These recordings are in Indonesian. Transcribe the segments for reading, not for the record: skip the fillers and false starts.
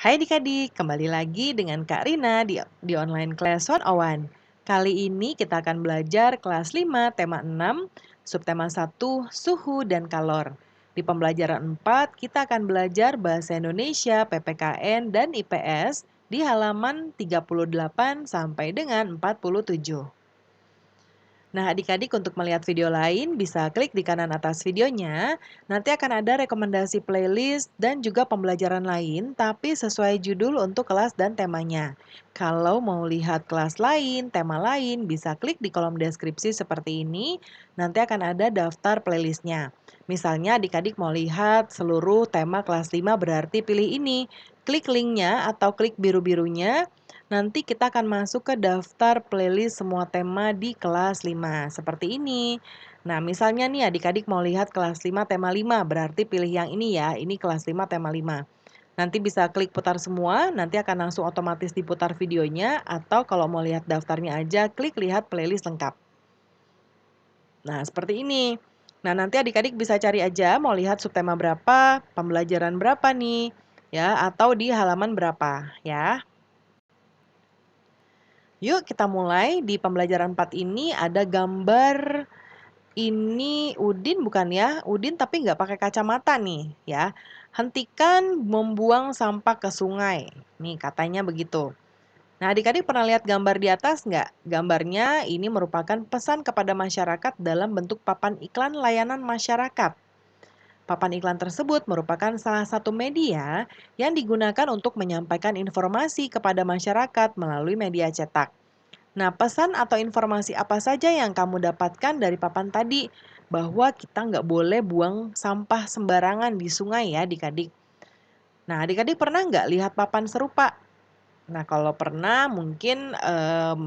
Hai adik-adik, kembali lagi dengan Kak Rina di online class 101. Kali ini kita akan belajar kelas 5, tema 6, subtema 1, suhu dan kalor. Di pembelajaran 4, kita akan belajar bahasa Indonesia, PPKN, dan IPS di halaman 38 sampai dengan 47. Nah, adik-adik untuk melihat video lain bisa klik di kanan atas videonya. Nanti akan ada rekomendasi playlist dan juga pembelajaran lain, tapi sesuai judul untuk kelas dan temanya. Kalau mau lihat kelas lain, tema lain, bisa klik di kolom deskripsi seperti ini. Nanti akan ada daftar playlistnya. Misalnya adik-adik mau lihat seluruh tema kelas 5 berarti pilih ini. Klik linknya atau klik biru-birunya. Nanti kita akan masuk ke daftar playlist semua tema di kelas 5, seperti ini. Nah, misalnya nih adik-adik mau lihat kelas 5 tema 5, berarti pilih yang ini ya, ini kelas 5 tema 5. Nanti bisa klik putar semua, nanti akan langsung otomatis diputar videonya, atau kalau mau lihat daftarnya aja, klik lihat playlist lengkap. Nah, seperti ini. Nah, nanti adik-adik bisa cari aja mau lihat subtema berapa, pembelajaran berapa nih, ya, atau di halaman berapa, ya. Yuk kita mulai. Di pembelajaran 4 ini ada gambar, ini Udin bukan ya? Udin tapi nggak pakai kacamata nih ya. Hentikan membuang sampah ke sungai. Nih katanya begitu. Nah adik-adik pernah lihat gambar di atas nggak? Gambarnya ini merupakan pesan kepada masyarakat dalam bentuk papan iklan layanan masyarakat. Papan iklan tersebut merupakan salah satu media yang digunakan untuk menyampaikan informasi kepada masyarakat melalui media cetak. Nah, pesan atau informasi apa saja yang kamu dapatkan dari papan tadi? Bahwa kita nggak boleh buang sampah sembarangan di sungai ya adik-adik. Nah, adik-adik pernah nggak lihat papan serupa? Nah, kalau pernah mungkin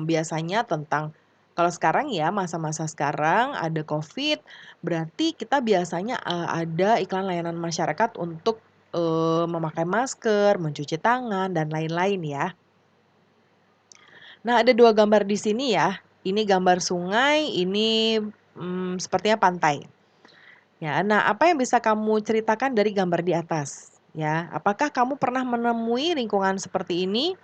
biasanya tentang kalau sekarang ya masa-masa sekarang ada COVID, berarti kita biasanya ada iklan layanan masyarakat untuk memakai masker, mencuci tangan, dan lain-lain ya. Nah, ada 2 gambar di sini ya. Ini gambar sungai, ini sepertinya pantai. Ya, nah apa yang bisa kamu ceritakan dari gambar di atas? Ya, apakah kamu pernah menemui lingkungan seperti ini?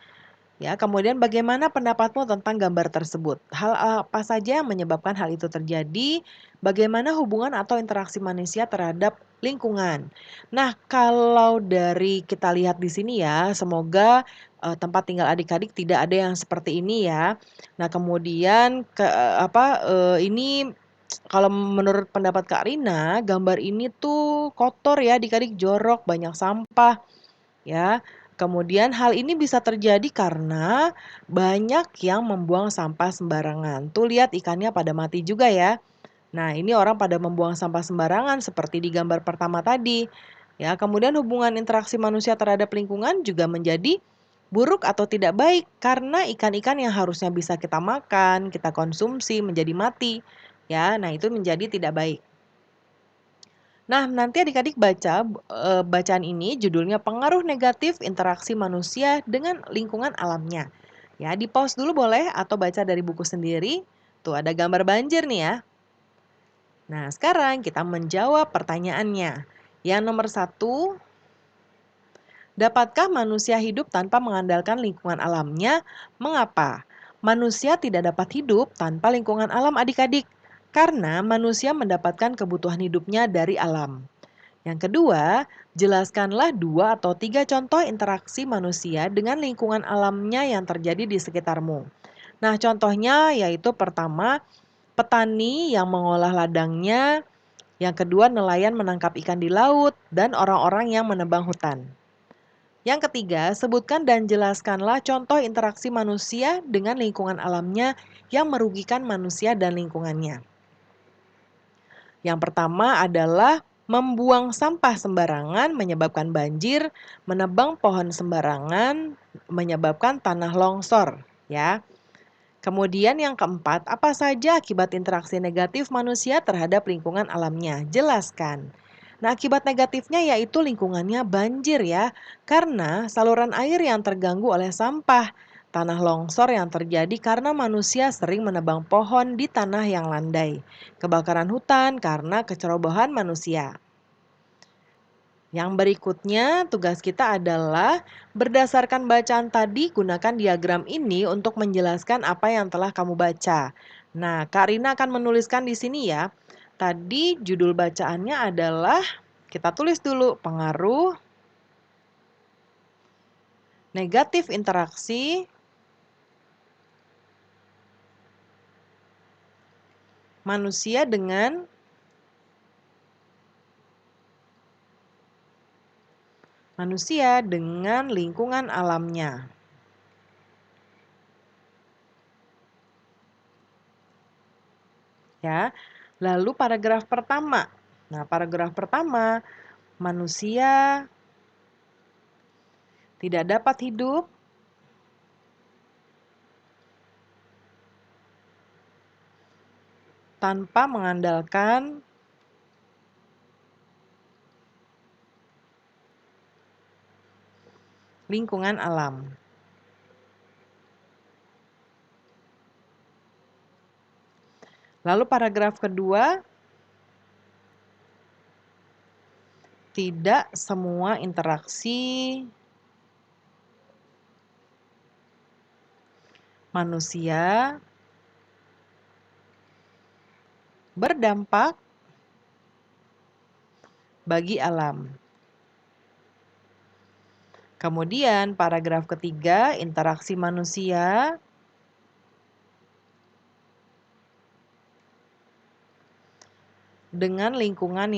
Ya, kemudian bagaimana pendapatmu tentang gambar tersebut? Hal apa saja yang menyebabkan hal itu terjadi? Bagaimana hubungan atau interaksi manusia terhadap lingkungan? Nah, kalau dari kita lihat di sini ya, semoga tempat tinggal adik-adik tidak ada yang seperti ini ya. Nah, kemudian ini kalau menurut pendapat Kak Rina, gambar ini tuh kotor ya, adik-adik jorok, banyak sampah ya. Kemudian hal ini bisa terjadi karena banyak yang membuang sampah sembarangan. Tuh lihat ikannya pada mati juga ya. Nah, ini orang pada membuang sampah sembarangan seperti di gambar pertama tadi. Ya, kemudian hubungan interaksi manusia terhadap lingkungan juga menjadi buruk atau tidak baik karena ikan-ikan yang harusnya bisa kita makan, kita konsumsi menjadi mati. Ya, nah itu menjadi tidak baik. Nah, nanti adik-adik baca bacaan ini judulnya Pengaruh Negatif Interaksi Manusia dengan Lingkungan Alamnya. Ya, di-pause dulu boleh atau baca dari buku sendiri. Tuh ada gambar banjir nih ya. Nah, sekarang kita menjawab pertanyaannya. Yang nomor 1, dapatkah manusia hidup tanpa mengandalkan lingkungan alamnya? Mengapa? Manusia tidak dapat hidup tanpa lingkungan alam adik-adik. Karena manusia mendapatkan kebutuhan hidupnya dari alam. Yang kedua, jelaskanlah 2 atau 3 contoh interaksi manusia dengan lingkungan alamnya yang terjadi di sekitarmu. Nah, contohnya yaitu pertama, petani yang mengolah ladangnya, yang kedua nelayan menangkap ikan di laut, dan orang-orang yang menebang hutan. Yang ketiga, sebutkan dan jelaskanlah contoh interaksi manusia dengan lingkungan alamnya yang merugikan manusia dan lingkungannya. Yang pertama adalah membuang sampah sembarangan menyebabkan banjir, menebang pohon sembarangan menyebabkan tanah longsor, ya. Kemudian yang keempat, apa saja akibat interaksi negatif manusia terhadap lingkungan alamnya? Jelaskan. Nah, akibat negatifnya yaitu lingkungannya banjir ya, karena saluran air yang terganggu oleh sampah, tanah longsor yang terjadi karena manusia sering menebang pohon di tanah yang landai, kebakaran hutan karena kecerobohan manusia. Yang berikutnya, tugas kita adalah berdasarkan bacaan tadi, gunakan diagram ini untuk menjelaskan apa yang telah kamu baca. Nah, Kak Rina akan menuliskan di sini ya. Tadi judul bacaannya adalah, kita tulis dulu, pengaruh negatif interaksi manusia dengan lingkungan alamnya. Ya. Lalu paragraf pertama. Nah, paragraf pertama, manusia tidak dapat hidup tanpa mengandalkan lingkungan alam. Lalu paragraf kedua, tidak semua interaksi manusia berdampak bagi alam. Kemudian paragraf ketiga, interaksi manusia dengan lingkungan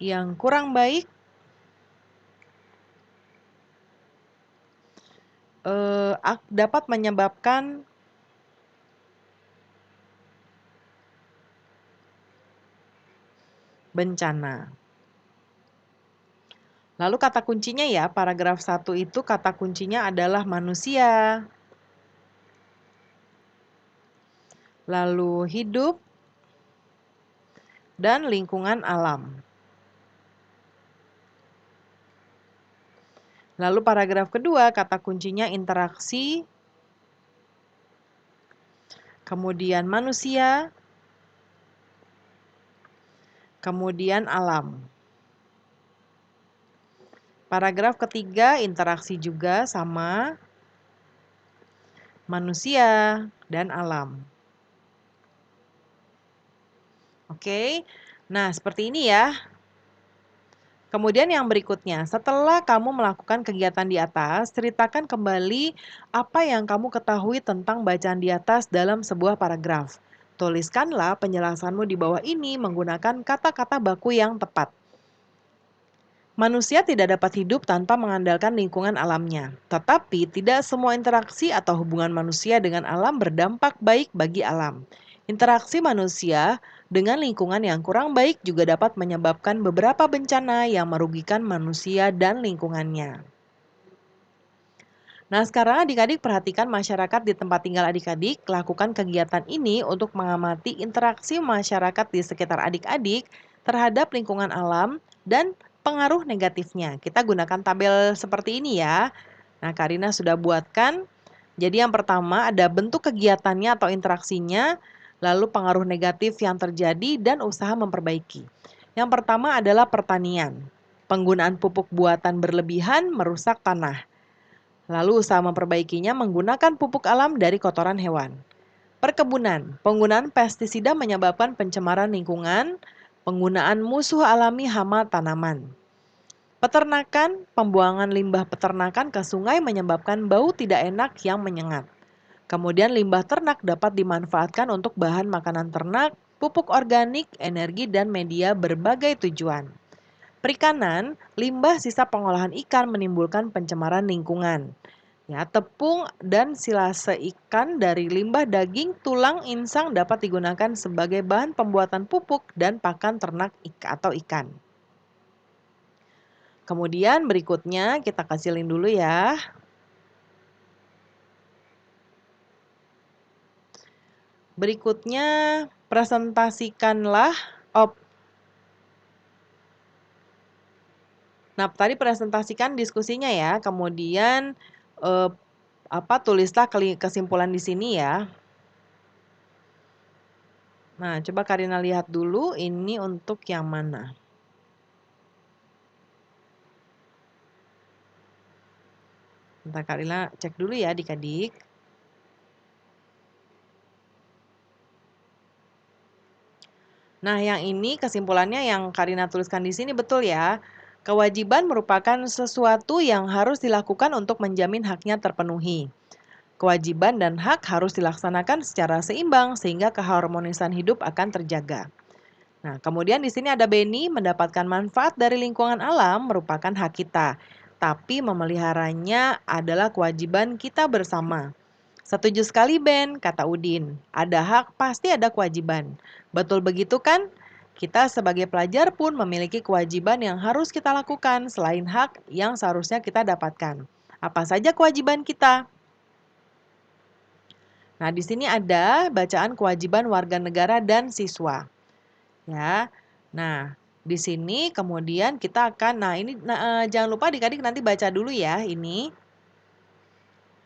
yang kurang baik dapat menyebabkan bencana. Lalu kata kuncinya ya, paragraf 1 itu kata kuncinya adalah manusia. Lalu hidup dan lingkungan alam. Lalu paragraf kedua, kata kuncinya interaksi, kemudian manusia, kemudian alam. Paragraf ketiga, interaksi juga sama manusia dan alam. Oke, nah seperti ini ya. Kemudian yang berikutnya, setelah kamu melakukan kegiatan di atas, ceritakan kembali apa yang kamu ketahui tentang bacaan di atas dalam sebuah paragraf. Tuliskanlah penjelasanmu di bawah ini menggunakan kata-kata baku yang tepat. Manusia tidak dapat hidup tanpa mengandalkan lingkungan alamnya. Tetapi tidak semua interaksi atau hubungan manusia dengan alam berdampak baik bagi alam. Interaksi manusia dengan lingkungan yang kurang baik juga dapat menyebabkan beberapa bencana yang merugikan manusia dan lingkungannya. Nah, sekarang adik-adik perhatikan masyarakat di tempat tinggal adik-adik, lakukan kegiatan ini untuk mengamati interaksi masyarakat di sekitar adik-adik terhadap lingkungan alam dan pengaruh negatifnya. Kita gunakan tabel seperti ini ya. Nah, Karina sudah buatkan. Jadi yang pertama ada bentuk kegiatannya atau interaksinya, lalu pengaruh negatif yang terjadi dan usaha memperbaiki. Yang pertama adalah pertanian. Penggunaan pupuk buatan berlebihan merusak tanah. Lalu usaha memperbaikinya menggunakan pupuk alam dari kotoran hewan. Perkebunan, penggunaan pestisida menyebabkan pencemaran lingkungan, penggunaan musuh alami hama tanaman. Peternakan, pembuangan limbah peternakan ke sungai menyebabkan bau tidak enak yang menyengat. Kemudian limbah ternak dapat dimanfaatkan untuk bahan makanan ternak, pupuk organik, energi, dan media berbagai tujuan. Perikanan, limbah sisa pengolahan ikan menimbulkan pencemaran lingkungan. Ya, tepung dan silase ikan dari limbah daging, tulang, insang dapat digunakan sebagai bahan pembuatan pupuk dan pakan ternak atau ikan. Kemudian berikutnya kita kasih link dulu ya. Berikutnya presentasikanlah Nah, tadi presentasikan diskusinya ya. Kemudian tulislah kesimpulan di sini ya. Nah, coba Karina lihat dulu ini untuk yang mana. Bentar Karina cek dulu ya adik-adik. Nah, yang ini kesimpulannya yang Karina tuliskan di sini betul ya. Kewajiban merupakan sesuatu yang harus dilakukan untuk menjamin haknya terpenuhi. Kewajiban dan hak harus dilaksanakan secara seimbang sehingga keharmonisan hidup akan terjaga. Nah, kemudian di sini ada Beni, mendapatkan manfaat dari lingkungan alam merupakan hak kita, tapi memeliharanya adalah kewajiban kita bersama. Setuju sekali Ben, kata Udin. Ada hak, pasti ada kewajiban. Betul begitu kan? Kita sebagai pelajar pun memiliki kewajiban yang harus kita lakukan selain hak yang seharusnya kita dapatkan. Apa saja kewajiban kita? Nah, di sini ada bacaan kewajiban warga negara dan siswa. Ya. Nah, di sini kemudian kita akan jangan lupa adik-adik nanti baca dulu ya ini.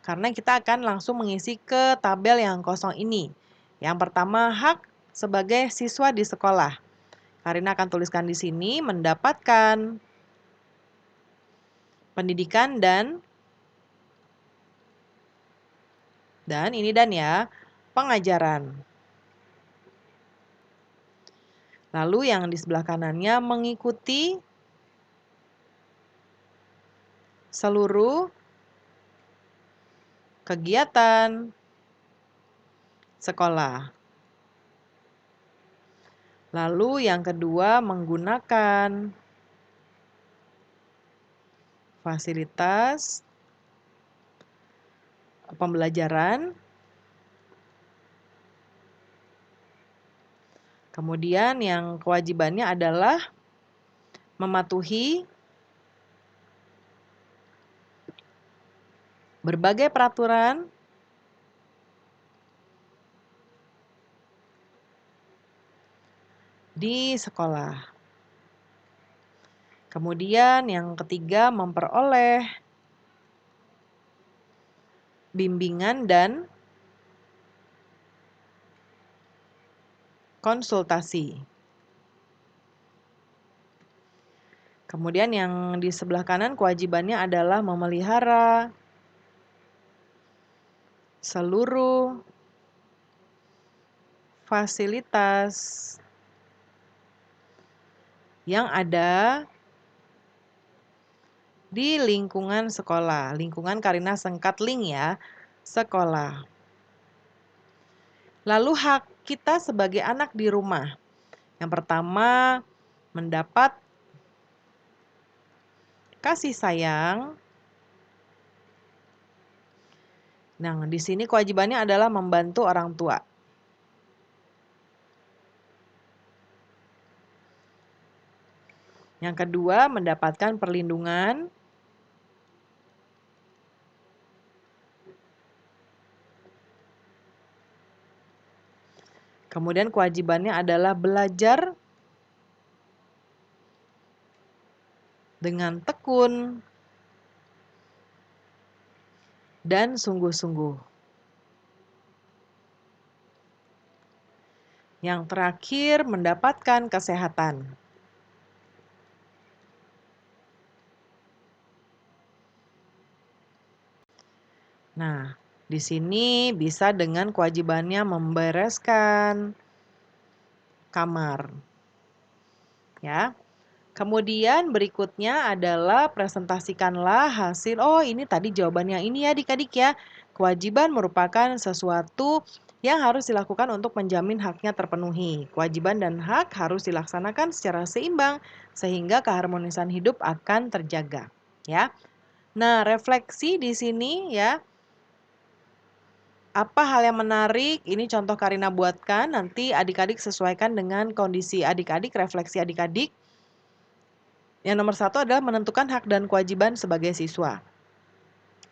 Karena kita akan langsung mengisi ke tabel yang kosong ini. Yang pertama, hak sebagai siswa di sekolah. Karina akan tuliskan di sini mendapatkan pendidikan dan ini dan ya, pengajaran. Lalu yang di sebelah kanannya mengikuti seluruh kegiatan sekolah. Lalu yang kedua menggunakan fasilitas pembelajaran. Kemudian yang kewajibannya adalah mematuhi berbagai peraturan di sekolah. Kemudian yang ketiga memperoleh bimbingan dan konsultasi. Kemudian yang di sebelah kanan kewajibannya adalah memelihara seluruh fasilitas yang ada di lingkungan sekolah. Lingkungan Karina singkat link ya, sekolah. Lalu hak kita sebagai anak di rumah. Yang pertama, mendapat kasih sayang. Nah, di sini kewajibannya adalah membantu orang tua. Yang kedua, mendapatkan perlindungan. Kemudian kewajibannya adalah belajar dengan tekun dan sungguh-sungguh. Yang terakhir, mendapatkan kesehatan. Nah, di sini bisa dengan kewajibannya membereskan kamar. Ya. Kemudian berikutnya adalah presentasikanlah hasil. Oh, ini tadi jawaban yang ini ya adik-adik ya. Kewajiban merupakan sesuatu yang harus dilakukan untuk menjamin haknya terpenuhi. Kewajiban dan hak harus dilaksanakan secara seimbang sehingga keharmonisan hidup akan terjaga, ya. Nah, refleksi di sini ya. Apa hal yang menarik? Ini contoh Karina buatkan. Nanti adik-adik sesuaikan dengan kondisi adik-adik, refleksi adik-adik. Yang nomor satu adalah menentukan hak dan kewajiban sebagai siswa.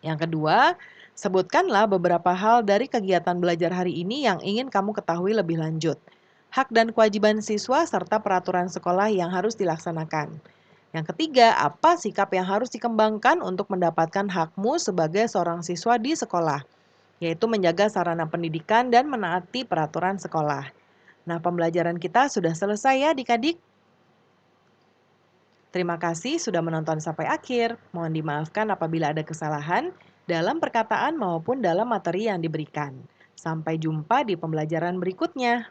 Yang kedua, sebutkanlah beberapa hal dari kegiatan belajar hari ini yang ingin kamu ketahui lebih lanjut. Hak dan kewajiban siswa serta peraturan sekolah yang harus dilaksanakan. Yang ketiga, apa sikap yang harus dikembangkan untuk mendapatkan hakmu sebagai seorang siswa di sekolah, yaitu menjaga sarana pendidikan dan menaati peraturan sekolah. Nah, pembelajaran kita sudah selesai ya adik-adik. Terima kasih sudah menonton sampai akhir. Mohon dimaafkan apabila ada kesalahan dalam perkataan maupun dalam materi yang diberikan. Sampai jumpa di pembelajaran berikutnya.